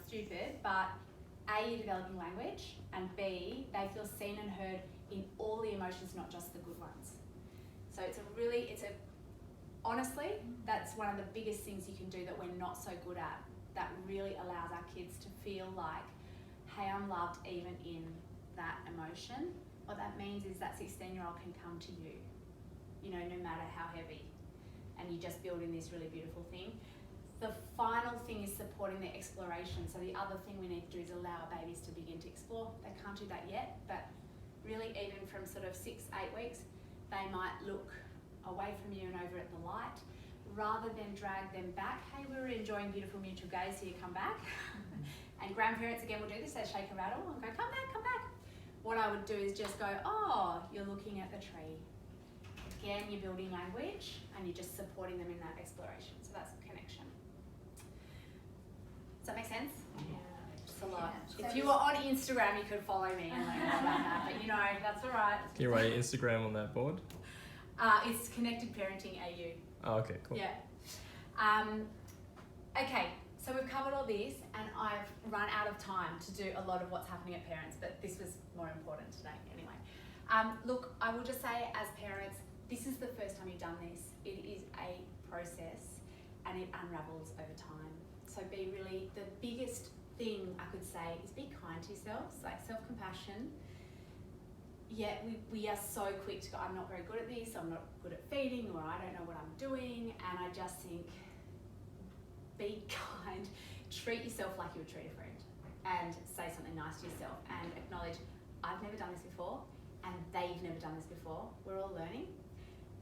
stupid, but A, you're developing language, and B, they feel seen and heard in all the emotions, not just the good ones. So honestly, that's one of the biggest things you can do that we're not so good at, that really allows our kids to feel like, hey, I'm loved even in that emotion. What that means is that 16-year-old can come to you, no matter how heavy, and you just build in this really beautiful thing. The final thing is supporting their exploration. So the other thing we need to do is allow our babies to begin to explore. They can't do that yet, but really even from sort of 6-8 weeks, they might look away from you and over at the light, rather than drag them back. Hey, we were enjoying beautiful mutual gaze, here, come back. And grandparents again will do this, they shake a rattle and go, come back, come back. What I would do is just go, oh, you're looking at the tree. Again, you're building language and you're just supporting them in that exploration. So that's connection. Does that make sense? Yeah. Just a lot. Yeah. If you were on Instagram, you could follow me and learn more about that. But that's all right. Can you write your Instagram on that board? It's Connected Parenting AU. Oh, okay, cool. Yeah. Okay, so we've covered all this and I've run out of time to do a lot of what's happening at parents, but this was more important today anyway. Look, I will just say as parents, this is the first time you've done this. It is a process and it unravels over time. So the biggest thing I could say is be kind to yourselves, like self-compassion. Yeah, we are so quick to go, I'm not very good at this, I'm not good at feeding, or I don't know what I'm doing, and I just think, be kind, treat yourself like you would treat a friend, and say something nice to yourself, and acknowledge, I've never done this before, and they've never done this before. We're all learning,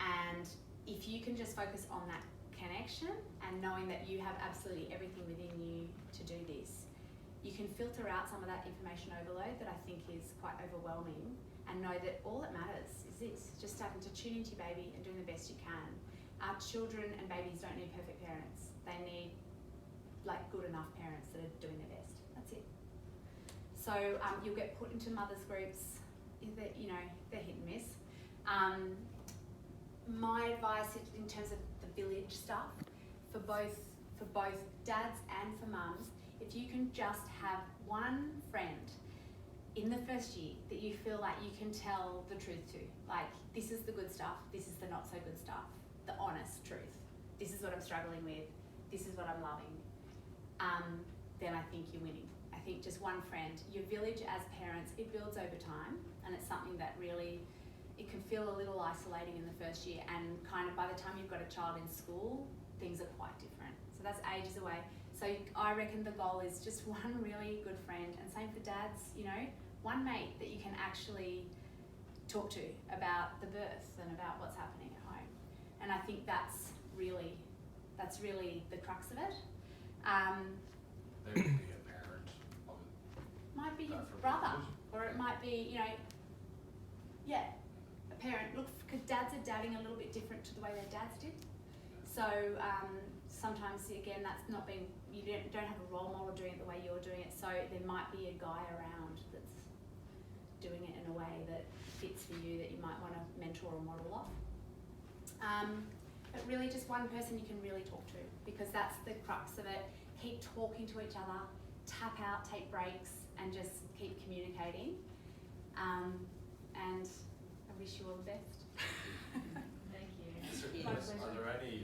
and if you can just focus on that connection and knowing that you have absolutely everything within you to do this, you can filter out some of that information overload that I think is quite overwhelming, and know that all that matters is this, just starting to tune into your baby and doing the best you can. Our children and babies don't need perfect parents. They need good enough parents that are doing their best. That's it. So you'll get put into mothers groups that, they're hit and miss. My advice in terms of the village stuff, for both dads and for mums, if you can just have one friend in the first year that you feel like you can tell the truth to, like, this is the good stuff, this is the not so good stuff, the honest truth, this is what I'm struggling with, this is what I'm loving, then I think you're winning. I think just one friend. Your village as parents, it builds over time, and it's something that really, it can feel a little isolating in the first year, and kind of by the time you've got a child in school, things are quite different. So that's ages away. So I reckon the goal is just one really good friend, and same for dads, one mate that you can actually talk to about the birth and about what's happening at home. And I think that's really the crux of it. They would be a parent of Might be your for brother, religion. or it might be, a parent. Look, because dads are dadding a little bit different to the way their dads did. So sometimes, again, that's not being, you don't have a role model doing it the way you're doing it, so there might be a guy around that's doing it in a way that fits for you, that you might want to mentor or model off. But really just one person you can really talk to, because that's the crux of it. Keep talking to each other, tap out, take breaks, and just keep communicating. And I wish you all the best. Thank you. Are there any